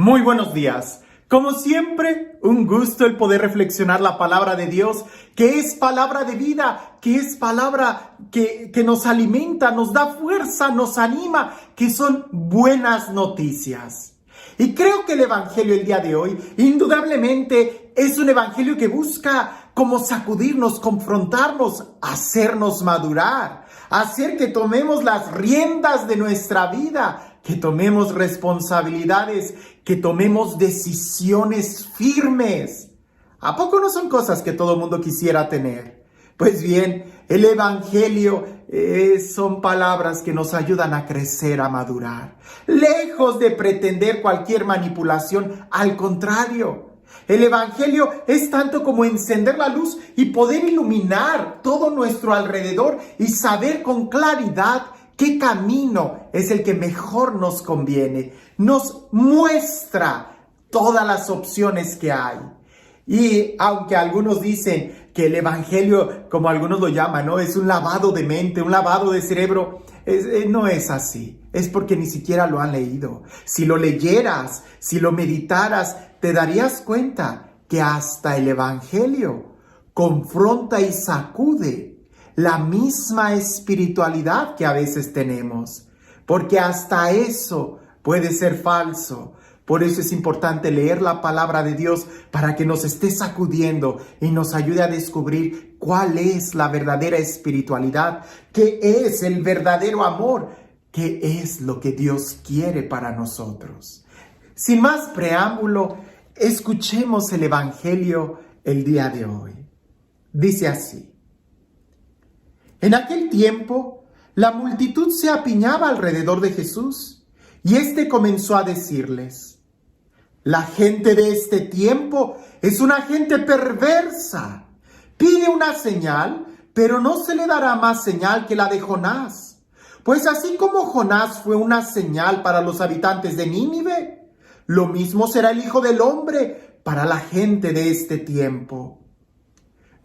Muy buenos días. Como siempre, un gusto el poder reflexionar la palabra de Dios, que es palabra de vida, que es palabra que nos alimenta, nos da fuerza, nos anima, que son buenas noticias. Y creo que el evangelio el día de hoy, indudablemente, es un evangelio que busca como sacudirnos, confrontarnos, hacernos madurar, hacer que tomemos las riendas de nuestra vida, que tomemos responsabilidades, que tomemos decisiones firmes. ¿A poco no son cosas que todo mundo quisiera tener? Pues bien, el evangelio son palabras que nos ayudan a crecer, a madurar. Lejos de pretender cualquier manipulación, al contrario. El evangelio es tanto como encender la luz y poder iluminar todo nuestro alrededor y saber con claridad qué camino es el que mejor nos conviene. Nos muestra todas las opciones que hay. Y aunque algunos dicen que el evangelio, como algunos lo llaman, ¿no?, es un lavado de mente, un lavado de cerebro, no es así. Es porque ni siquiera lo han leído. Si lo leyeras, si lo meditaras, te darías cuenta que hasta el evangelio confronta y sacude la misma espiritualidad que a veces tenemos, porque hasta eso puede ser falso. Por eso es importante leer la palabra de Dios para que nos esté sacudiendo y nos ayude a descubrir cuál es la verdadera espiritualidad, qué es el verdadero amor, qué es lo que Dios quiere para nosotros. Sin más preámbulo, escuchemos el evangelio el día de hoy. Dice así: en aquel tiempo, la multitud se apiñaba alrededor de Jesús, y éste comenzó a decirles: la gente de este tiempo es una gente perversa. Pide una señal, pero no se le dará más señal que la de Jonás. Pues así como Jonás fue una señal para los habitantes de Nínive, lo mismo será el Hijo del Hombre para la gente de este tiempo.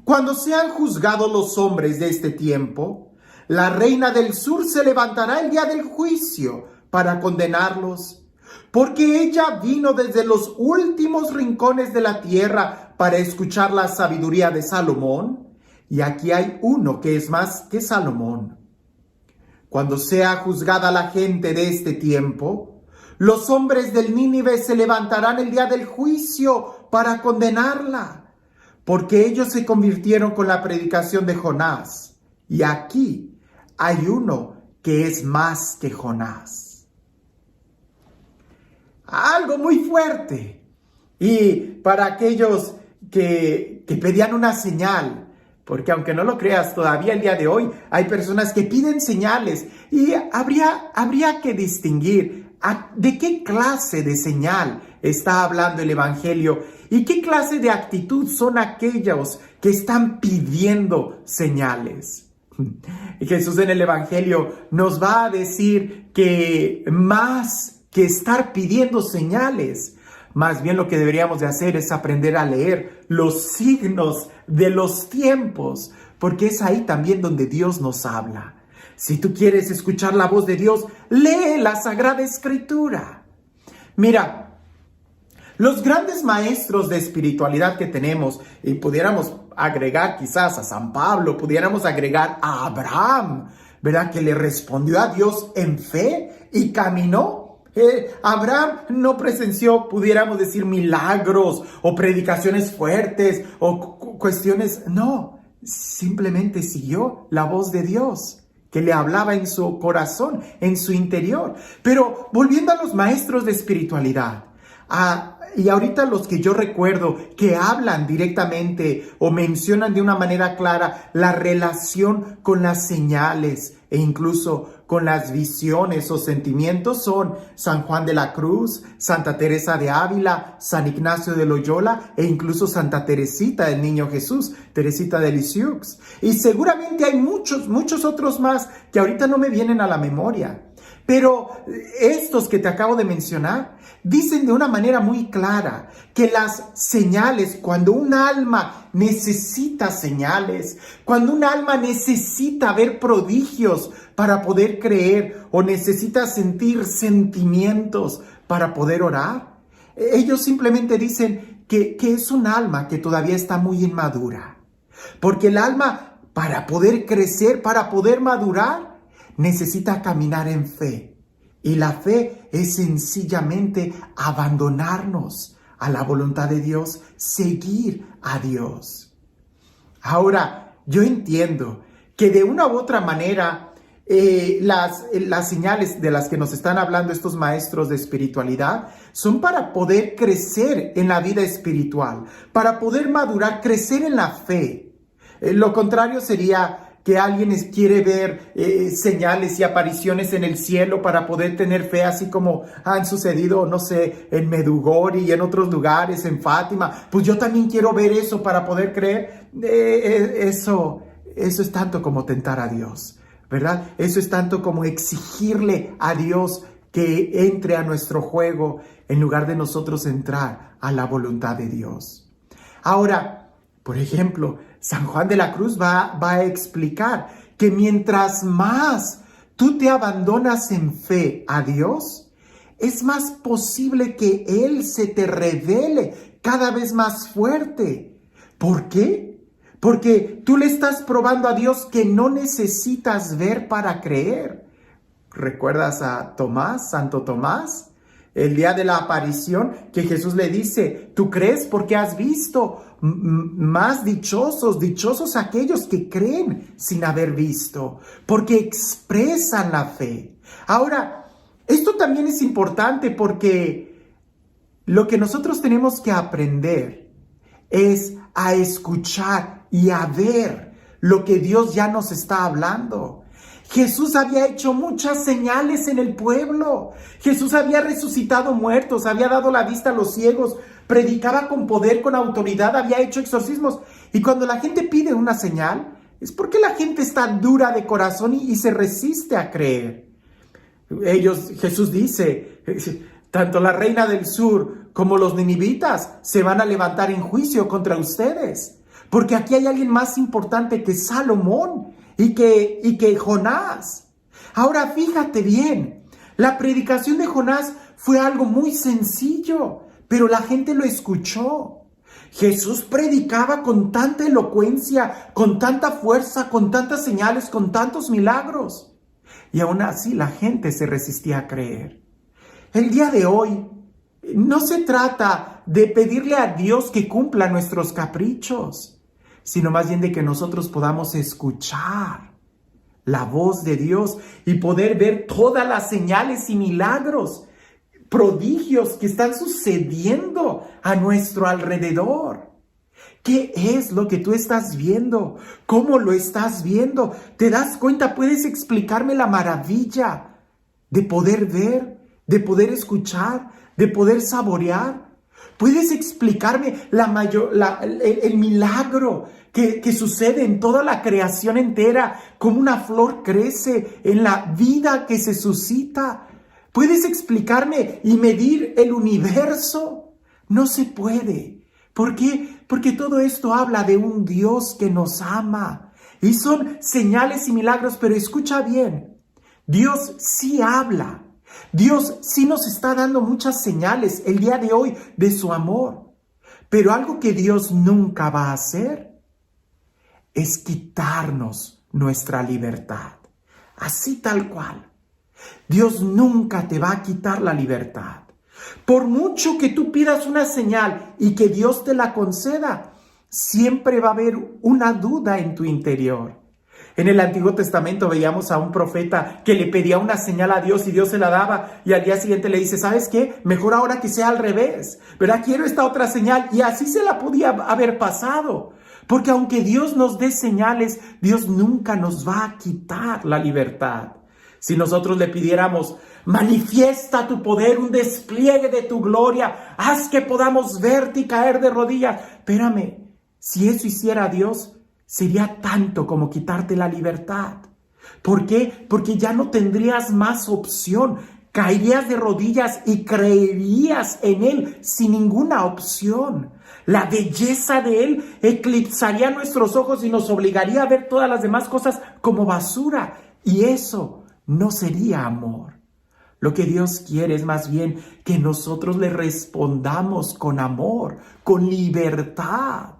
Cuando sean juzgados los hombres de este tiempo, la reina del sur se levantará el día del juicio para condenarlos, porque ella vino desde los últimos rincones de la tierra para escuchar la sabiduría de Salomón, y aquí hay uno que es más que Salomón. Cuando sea juzgada la gente de este tiempo, los hombres del Nínive se levantarán el día del juicio para condenarla, porque ellos se convirtieron con la predicación de Jonás. Y aquí hay uno que es más que Jonás. Algo muy fuerte. Y para aquellos que pedían una señal, porque aunque no lo creas, todavía el día de hoy hay personas que piden señales. Y habría que distinguir de qué clase de señal está hablando el evangelio y qué clase de actitud son aquellos que están pidiendo señales. Y Jesús en el evangelio nos va a decir que más que estar pidiendo señales, más bien lo que deberíamos de hacer es aprender a leer los signos de los tiempos, porque es ahí también donde Dios nos habla. Si tú quieres escuchar la voz de Dios, lee la Sagrada Escritura. Mira, los grandes maestros de espiritualidad que tenemos, y pudiéramos agregar quizás a San Pablo, pudiéramos agregar a Abraham, ¿verdad?, que le respondió a Dios en fe y caminó. Abraham no presenció, pudiéramos decir, milagros o predicaciones fuertes o cuestiones, no, simplemente siguió la voz de Dios que le hablaba en su corazón, en su interior. Pero volviendo a los maestros de espiritualidad, y ahorita los que yo recuerdo que hablan directamente o mencionan de una manera clara la relación con las señales e incluso con las visiones o sentimientos son San Juan de la Cruz, Santa Teresa de Ávila, San Ignacio de Loyola e incluso Santa Teresita del Niño Jesús, Teresita de Lisieux. Y seguramente hay muchos otros más que ahorita no me vienen a la memoria. Pero estos que te acabo de mencionar dicen de una manera muy clara que las señales, cuando un alma necesita señales, cuando un alma necesita ver prodigios para poder creer o necesita sentir sentimientos para poder orar, ellos simplemente dicen que es un alma que todavía está muy inmadura. Porque el alma, para poder crecer, para poder madurar, necesita caminar en fe. Y la fe es sencillamente abandonarnos a la voluntad de Dios, seguir a Dios. Ahora, yo entiendo que de una u otra manera las señales de las que nos están hablando estos maestros de espiritualidad son para poder crecer en la vida espiritual, para poder madurar, crecer en la fe. Lo contrario sería que alguien quiere ver señales y apariciones en el cielo para poder tener fe, así como han sucedido, no sé, en Medjugorje y en otros lugares, en Fátima. Pues yo también quiero ver eso para poder creer. Eso es tanto como tentar a Dios, ¿verdad? Eso es tanto como exigirle a Dios que entre a nuestro juego en lugar de nosotros entrar a la voluntad de Dios. Ahora, por ejemplo, San Juan de la Cruz va a explicar que mientras más tú te abandonas en fe a Dios, es más posible que Él se te revele cada vez más fuerte. ¿Por qué? Porque tú le estás probando a Dios que no necesitas ver para creer. ¿Recuerdas a Tomás, Santo Tomás? El día de la aparición que Jesús le dice, ¿tú crees porque has visto? Más dichosos aquellos que creen sin haber visto, porque expresan la fe. Ahora, esto también es importante porque lo que nosotros tenemos que aprender es a escuchar y a ver lo que Dios ya nos está hablando. Jesús había hecho muchas señales en el pueblo. Jesús había resucitado muertos, había dado la vista a los ciegos, predicaba con poder, con autoridad, había hecho exorcismos. Y cuando la gente pide una señal, es porque la gente está dura de corazón y se resiste a creer. Jesús dice, tanto la reina del sur como los ninivitas se van a levantar en juicio contra ustedes. Porque aquí hay alguien más importante que Salomón y que Jonás. Ahora fíjate bien, la predicación de Jonás fue algo muy sencillo, pero la gente lo escuchó. Jesús predicaba con tanta elocuencia, con tanta fuerza, con tantas señales, con tantos milagros. Y aún así la gente se resistía a creer. El día de hoy no se trata de pedirle a Dios que cumpla nuestros caprichos, sino más bien de que nosotros podamos escuchar la voz de Dios y poder ver todas las señales y milagros, prodigios que están sucediendo a nuestro alrededor. ¿Qué es lo que tú estás viendo? ¿Cómo lo estás viendo? ¿Te das cuenta? ¿Puedes explicarme la maravilla de poder ver, de poder escuchar, de poder saborear? ¿Puedes explicarme el milagro que sucede en toda la creación entera? Cómo una flor crece, en la vida que se suscita. ¿Puedes explicarme y medir el universo? No se puede. ¿Por qué? Porque todo esto habla de un Dios que nos ama. Y son señales y milagros, pero escucha bien. Dios sí habla. Dios sí nos está dando muchas señales el día de hoy de su amor. Pero algo que Dios nunca va a hacer es quitarnos nuestra libertad. Así tal cual. Dios nunca te va a quitar la libertad. Por mucho que tú pidas una señal y que Dios te la conceda, siempre va a haber una duda en tu interior. En el Antiguo Testamento veíamos a un profeta que le pedía una señal a Dios y Dios se la daba, y al día siguiente le dice, ¿sabes qué? Mejor ahora que sea al revés, ¿verdad? Quiero esta otra señal, y así se la podía haber pasado. Porque aunque Dios nos dé señales, Dios nunca nos va a quitar la libertad. Si nosotros le pidiéramos, manifiesta tu poder, un despliegue de tu gloria, haz que podamos verte y caer de rodillas. Espérame, si eso hiciera Dios, sería tanto como quitarte la libertad. ¿Por qué? Porque ya no tendrías más opción. Caerías de rodillas y creerías en Él sin ninguna opción. La belleza de Él eclipsaría nuestros ojos y nos obligaría a ver todas las demás cosas como basura. Y eso no sería amor. Lo que Dios quiere es más bien que nosotros le respondamos con amor, con libertad.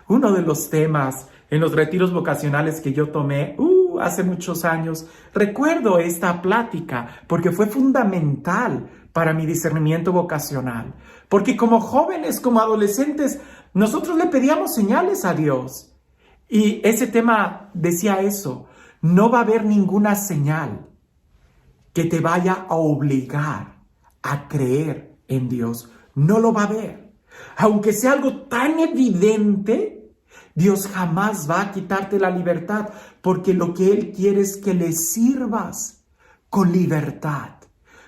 Uno de los temas en los retiros vocacionales que yo tomé hace muchos años, recuerdo esta plática porque fue fundamental para mi discernimiento vocacional. Porque como jóvenes, como adolescentes, nosotros le pedíamos señales a Dios. Y ese tema decía eso: no va a haber ninguna señal que te vaya a obligar a creer en Dios. No lo va a haber. Aunque sea algo tan evidente, Dios jamás va a quitarte la libertad, porque lo que Él quiere es que le sirvas con libertad.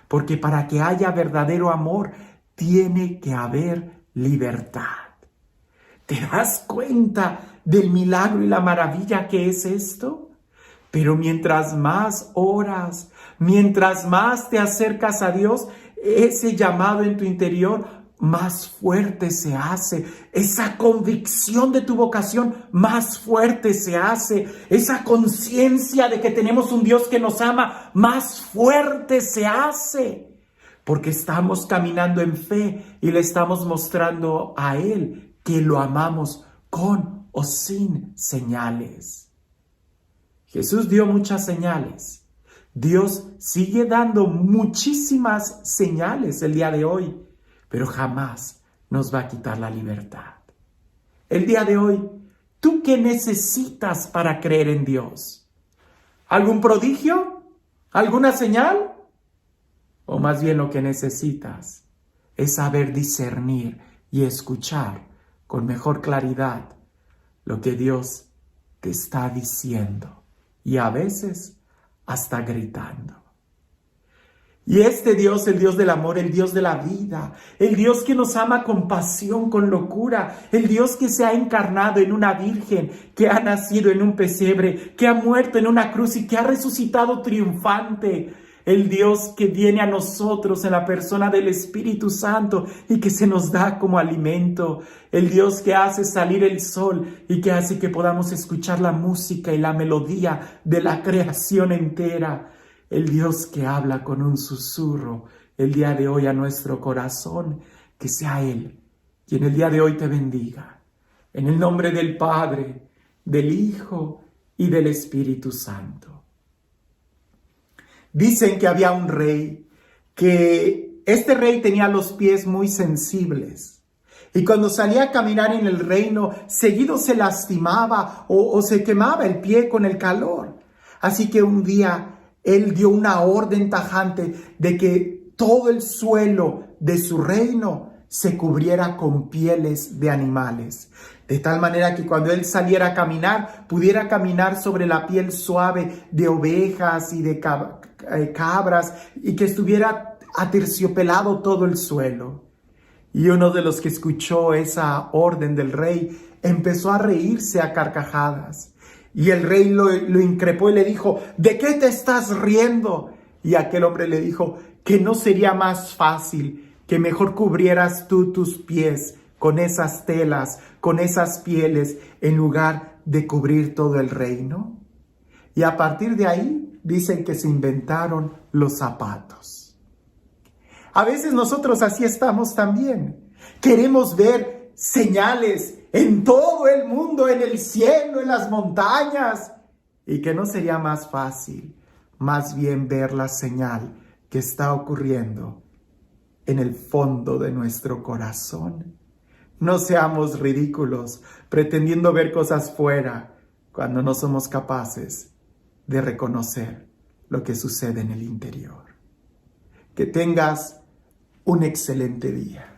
Porque para que haya verdadero amor, tiene que haber libertad. ¿Te das cuenta del milagro y la maravilla que es esto? Pero mientras más oras, mientras más te acercas a Dios, ese llamado en tu interior más fuerte se hace. Esa convicción de tu vocación más fuerte se hace. Esa conciencia de que tenemos un Dios que nos ama más fuerte se hace. Porque estamos caminando en fe y le estamos mostrando a Él que lo amamos con o sin señales. Jesús dio muchas señales. Dios sigue dando muchísimas señales el día de hoy, pero jamás nos va a quitar la libertad. El día de hoy, ¿tú qué necesitas para creer en Dios? ¿Algún prodigio? ¿Alguna señal? O más bien lo que necesitas es saber discernir y escuchar con mejor claridad lo que Dios te está diciendo, y a veces hasta gritando. Y este Dios, el Dios del amor, el Dios de la vida, el Dios que nos ama con pasión, con locura, el Dios que se ha encarnado en una virgen, que ha nacido en un pesebre, que ha muerto en una cruz y que ha resucitado triunfante, el Dios que viene a nosotros en la persona del Espíritu Santo y que se nos da como alimento, el Dios que hace salir el sol y que hace que podamos escuchar la música y la melodía de la creación entera. El Dios que habla con un susurro el día de hoy a nuestro corazón, que sea Él quien el día de hoy te bendiga. En el nombre del Padre, del Hijo y del Espíritu Santo. Dicen que había un rey, que este rey tenía los pies muy sensibles. Y cuando salía a caminar en el reino, seguido se lastimaba o se quemaba el pie con el calor. Así que un día él dio una orden tajante de que todo el suelo de su reino se cubriera con pieles de animales. De tal manera que cuando él saliera a caminar, pudiera caminar sobre la piel suave de ovejas y de cabras, y que estuviera aterciopelado todo el suelo. Y uno de los que escuchó esa orden del rey empezó a reírse a carcajadas. Y el rey lo increpó y le dijo: ¿de qué te estás riendo? Y aquel hombre le dijo: que no sería más fácil que mejor cubrieras tú tus pies con esas telas, con esas pieles, en lugar de cubrir todo el reino. Y a partir de ahí dicen que se inventaron los zapatos. A veces nosotros así estamos también. Queremos ver señales en todo el mundo, en el cielo, en las montañas. Y que no sería más fácil, más bien ver la señal que está ocurriendo en el fondo de nuestro corazón. No seamos ridículos pretendiendo ver cosas fuera cuando no somos capaces de reconocer lo que sucede en el interior. Que tengas un excelente día.